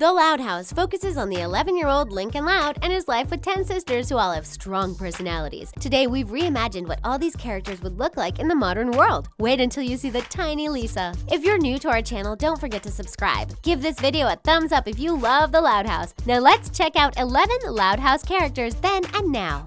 The Loud House focuses on the 11-year-old Lynn Loud and his life with 10 sisters who all have strong personalities. Today, we've reimagined what all these characters would look like in the modern world. Wait until you see the tiny Lisa. If you're new to our channel, don't forget to subscribe. Give this video a thumbs up if you love the Loud House. Now let's check out 11 Loud House characters then and now.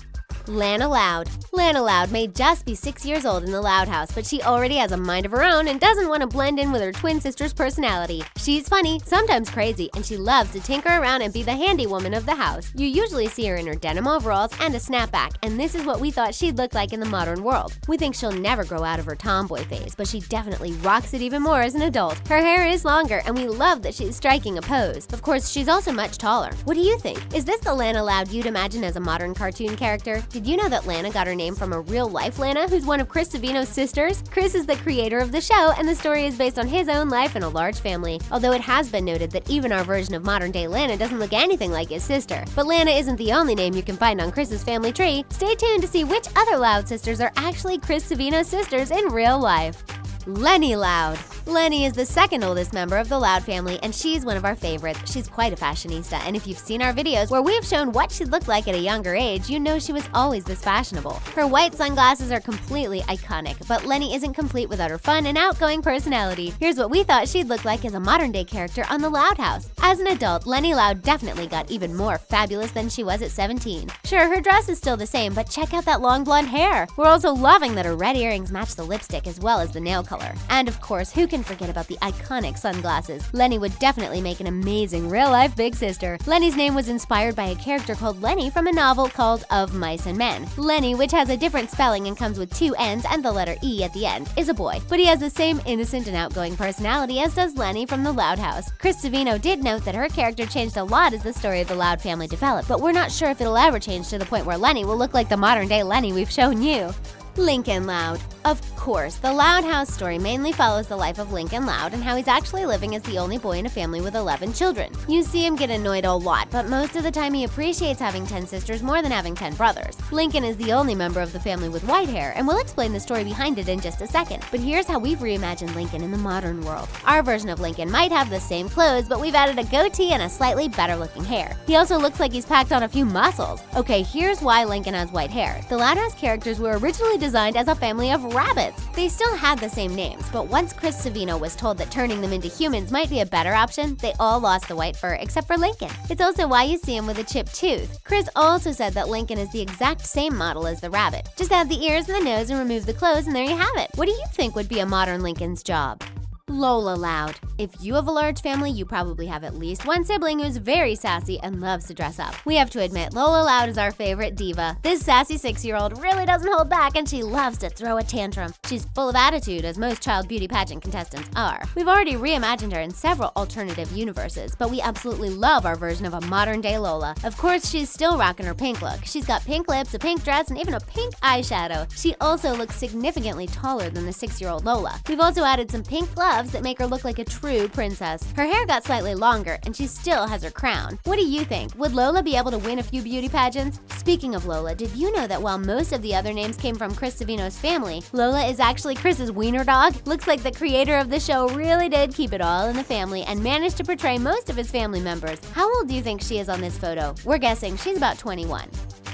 Lana Loud. Lana Loud may just be 6 years old in the Loud House, but she already has a mind of her own and doesn't want to blend in with her twin sister's personality. She's funny, sometimes crazy, and she loves to tinker around and be the handy woman of the house. You usually see her in her denim overalls and a snapback, and this is what we thought she'd look like in the modern world. We think she'll never grow out of her tomboy phase, but she definitely rocks it even more as an adult. Her hair is longer, and we love that she's striking a pose. Of course, she's also much taller. What do you think? Is this the Lana Loud you'd imagine as a modern cartoon character? Did you know that Lana got her name from a real-life Lana who's one of Chris Savino's sisters? Chris is the creator of the show, and the story is based on his own life and a large family. Although it has been noted that even our version of modern-day Lana doesn't look anything like his sister. But Lana isn't the only name you can find on Chris's family tree. Stay tuned to see which other Loud sisters are actually Chris Savino's sisters in real life. Leni Loud. Leni is the second oldest member of the Loud family, and she's one of our favorites. She's quite a fashionista, and if you've seen our videos where we've shown what she'd look like at a younger age, you know she was always this fashionable. Her white sunglasses are completely iconic, but Leni isn't complete without her fun and outgoing personality. Here's what we thought she'd look like as a modern-day character on the Loud House. As an adult, Leni Loud definitely got even more fabulous than she was at 17. Sure, her dress is still the same, but check out that long blonde hair. We're also loving that her red earrings match the lipstick as well as the nail color. And of course, who can forget about the iconic sunglasses? Leni would definitely make an amazing real-life big sister. Leni's name was inspired by a character called Lenny from a novel called Of Mice and Men. Lenny, which has a different spelling and comes with 2 N's and the letter E at the end, is a boy, but he has the same innocent and outgoing personality as does Leni from the Loud House. Chris Savino did note that her character changed a lot as the story of the Loud family developed, but we're not sure if it'll ever change to the point where Leni will look like the modern-day Leni we've shown you. Lynn Loud. Of course, the Loud House story mainly follows the life of Lynn Loud and how he's actually living as the only boy in a family with 11 children. You see him get annoyed a lot, but most of the time he appreciates having 10 sisters more than having 10 brothers. Lincoln is the only member of the family with white hair, and we'll explain the story behind it in just a second. But here's how we've reimagined Lincoln in the modern world. Our version of Lincoln might have the same clothes, but we've added a goatee and a slightly better-looking hair. He also looks like he's packed on a few muscles. Okay, here's why Lincoln has white hair. The Loud House characters were originally designed as a family of rabbits. They still had the same names, but once Chris Savino was told that turning them into humans might be a better option, they all lost the white fur except for Lincoln. It's also why you see him with a chipped tooth. Chris also said that Lincoln is the exact same model as the rabbit. Just add the ears and the nose and remove the clothes and there you have it. What do you think would be a modern Lincoln's job? Lola Loud. If you have a large family, you probably have at least one sibling who's very sassy and loves to dress up. We have to admit, Lola Loud is our favorite diva. This sassy 6-year-old really doesn't hold back and she loves to throw a tantrum. She's full of attitude, as most child beauty pageant contestants are. We've already reimagined her in several alternative universes, but we absolutely love our version of a modern-day Lola. Of course, she's still rocking her pink look. She's got pink lips, a pink dress, and even a pink eyeshadow. She also looks significantly taller than the 6-year-old Lola. We've also added some pink gloves that make her look like a true princess. Her hair got slightly longer, and she still has her crown. What do you think? Would Lola be able to win a few beauty pageants? Speaking of Lola, did you know that while most of the other names came from Chris Savino's family, Lola is actually Chris's wiener dog? Looks like the creator of the show really did keep it all in the family and managed to portray most of his family members. How old do you think she is on this photo? We're guessing she's about 21.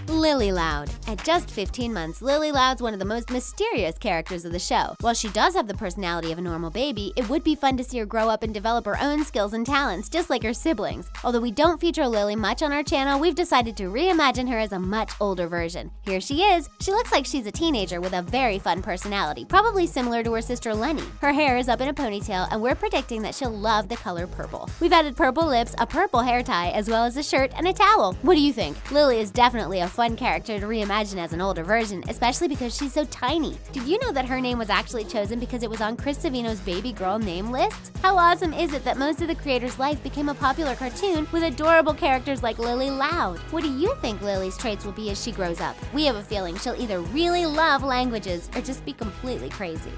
Lily Loud. At just 15 months, Lily Loud's one of the most mysterious characters of the show. While she does have the personality of a normal baby, it would be fun to see her grow up and develop her own skills and talents, just like her siblings. Although we don't feature Lily much on our channel, we've decided to reimagine her as a much older version. Here she is. She looks like she's a teenager with a very fun personality, probably similar to her sister Leni. Her hair is up in a ponytail, and we're predicting that she'll love the color purple. We've added purple lips, a purple hair tie, as well as a shirt and a towel. What do you think? Lily is definitely a fun character to reimagine as an older version, especially because she's so tiny. Did you know that her name was actually chosen because it was on Chris Savino's baby girl name list? How awesome is it that most of the creator's life became a popular cartoon with adorable characters like Lily Loud? What do you think Lily's traits will be as she grows up? We have a feeling she'll either really love languages or just be completely crazy.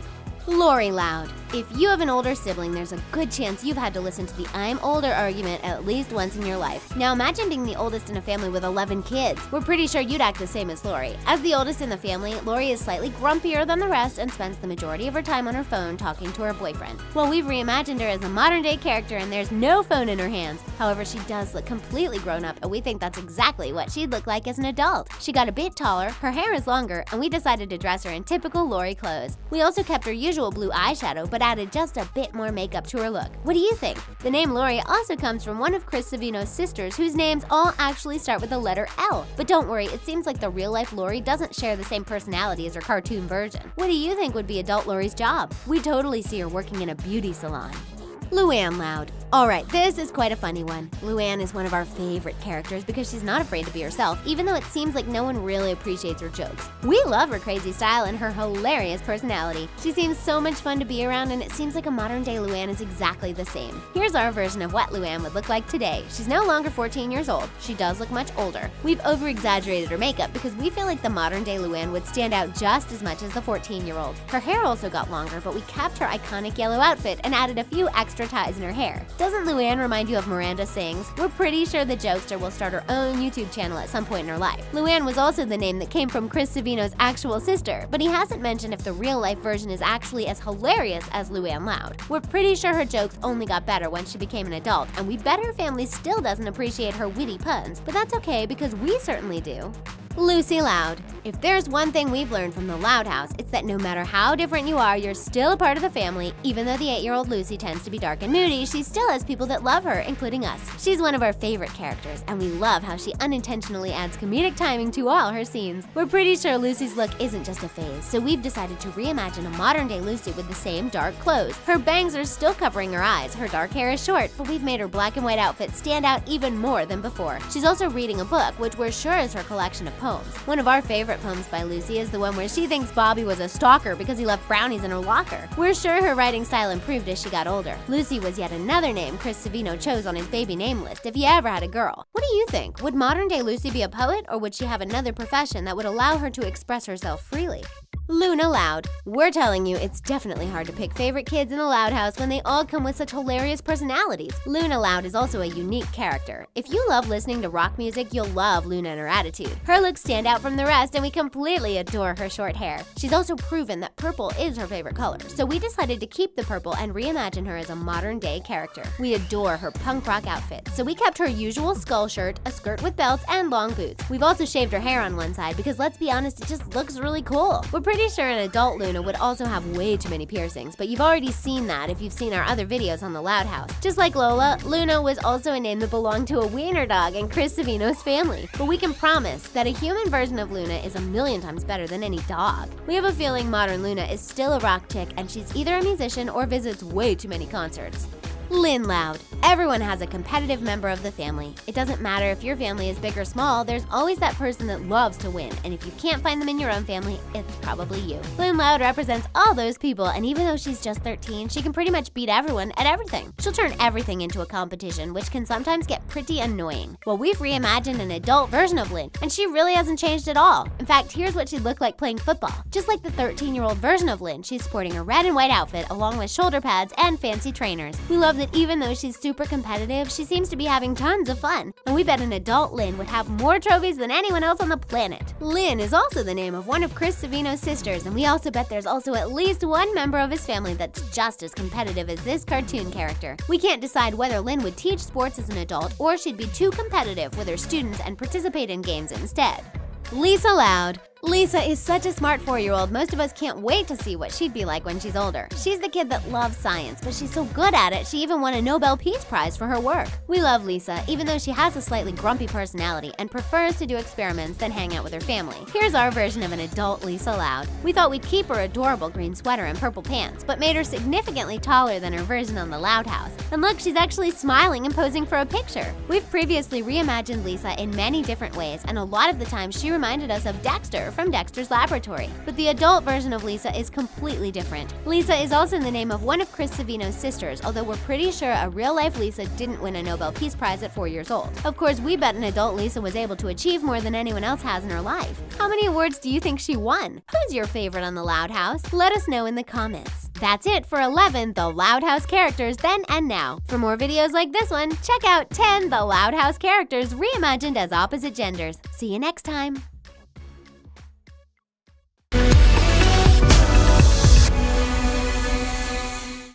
Laurie Loud. If you have an older sibling, there's a good chance you've had to listen to the "I'm older" argument at least once in your life. Now imagine being the oldest in a family with 11 kids. We're pretty sure you'd act the same as Laurie. As the oldest in the family, Laurie is slightly grumpier than the rest and spends the majority of her time on her phone talking to her boyfriend. Well, we've reimagined her as a modern-day character and there's no phone in her hands. However, she does look completely grown up and we think that's exactly what she'd look like as an adult. She got a bit taller, her hair is longer, and we decided to dress her in typical Laurie clothes. We also kept her usual blue eyeshadow but added just a bit more makeup to her look. What do you think? The name Laurie also comes from one of Chris Savino's sisters whose names all actually start with the letter L. But don't worry, it seems like the real-life Laurie doesn't share the same personality as her cartoon version. What do you think would be adult Laurie's job? We totally see her working in a beauty salon. LuAnn Loud. Alright, this is quite a funny one. LuAnn is one of our favorite characters because she's not afraid to be herself, even though it seems like no one really appreciates her jokes. We love her crazy style and her hilarious personality. She seems so much fun to be around and it seems like a modern-day LuAnn is exactly the same. Here's our version of what LuAnn would look like today. She's no longer 14 years old. She does look much older. We've over-exaggerated her makeup because we feel like the modern-day LuAnn would stand out just as much as the 14-year-old. Her hair also got longer, but we kept her iconic yellow outfit and added a few extra ties in her hair. Doesn't LuAnn remind you of Miranda Sings? We're pretty sure the jokester will start her own YouTube channel at some point in her life. LuAnn was also the name that came from Chris Savino's actual sister, but he hasn't mentioned if the real-life version is actually as hilarious as LuAnn Loud. We're pretty sure her jokes only got better once she became an adult, and we bet her family still doesn't appreciate her witty puns, but that's okay because we certainly do. Lucy Loud. If there's one thing we've learned from the Loud house, it's that no matter how different you are, you're still a part of the family. Even though the 8-year-old Lucy tends to be dark and moody, she still has people that love her, including us. She's one of our favorite characters, and we love how she unintentionally adds comedic timing to all her scenes. We're pretty sure Lucy's look isn't just a phase, so we've decided to reimagine a modern-day Lucy with the same dark clothes. Her bangs are still covering her eyes, her dark hair is short, but we've made her black and white outfit stand out even more than before. She's also reading a book, which we're sure is her collection of poems. One of our favorite poems by Lucy is the one where she thinks Bobby was a stalker because he left brownies in her locker. We're sure her writing style improved as she got older. Lucy was yet another name Chris Savino chose on his baby name list if he ever had a girl. What do you think? Would modern-day Lucy be a poet, or would she have another profession that would allow her to express herself freely? Luna Loud. We're telling you, it's definitely hard to pick favorite kids in the Loud house when they all come with such hilarious personalities. Luna Loud is also a unique character. If you love listening to rock music, you'll love Luna and her attitude. Her looks stand out from the rest and we completely adore her short hair. She's also proven that purple is her favorite color, so we decided to keep the purple and reimagine her as a modern-day character. We adore her punk rock outfit, so we kept her usual skull shirt, a skirt with belts, and long boots. We've also shaved her hair on one side because, let's be honest, it just looks really cool. We're pretty sure an adult Luna would also have way too many piercings, but you've already seen that if you've seen our other videos on the Loud house. Just like Lola, Luna was also a name that belonged to a wiener dog in Chris Savino's family. But we can promise that a human version of Luna is a million times better than any dog. We have a feeling modern Luna is still a rock chick and she's either a musician or visits way too many concerts. Lynn Loud. Everyone has a competitive member of the family. It doesn't matter if your family is big or small, there's always that person that loves to win, and if you can't find them in your own family, it's probably you. Lynn Loud represents all those people, and even though she's just 13, she can pretty much beat everyone at everything. She'll turn everything into a competition, which can sometimes get pretty annoying. Well, we've reimagined an adult version of Lynn, and she really hasn't changed at all. In fact, here's what she'd look like playing football. Just like the 13-year-old version of Lynn, she's sporting a red and white outfit along with shoulder pads and fancy trainers. We love that even though she's super competitive, she seems to be having tons of fun. And we bet an adult Lynn would have more trophies than anyone else on the planet. Lynn is also the name of one of Chris Savino's sisters, and we also bet there's also at least one member of his family that's just as competitive as this cartoon character. We can't decide whether Lynn would teach sports as an adult or she'd be too competitive with her students and participate in games instead. Lisa Loud. Lisa is such a smart 4-year-old, most of us can't wait to see what she'd be like when she's older. She's the kid that loves science, but she's so good at it, she even won a Nobel Peace Prize for her work. We love Lisa, even though she has a slightly grumpy personality and prefers to do experiments than hang out with her family. Here's our version of an adult Lisa Loud. We thought we'd keep her adorable green sweater and purple pants, but made her significantly taller than her version on the Loud house. And look, she's actually smiling and posing for a picture. We've previously reimagined Lisa in many different ways, and a lot of the time she reminded us of Dexter from Dexter's Laboratory. But the adult version of Lisa is completely different. Lisa is also the name of one of Chris Savino's sisters, although we're pretty sure a real-life Lisa didn't win a Nobel Peace Prize at 4 years old. Of course, we bet an adult Lisa was able to achieve more than anyone else has in her life. How many awards do you think she won? Who's your favorite on the Loud House? Let us know in the comments. That's it for 11 The Loud House characters then and now. For more videos like this one, check out 10 The Loud House characters reimagined as opposite genders. See you next time.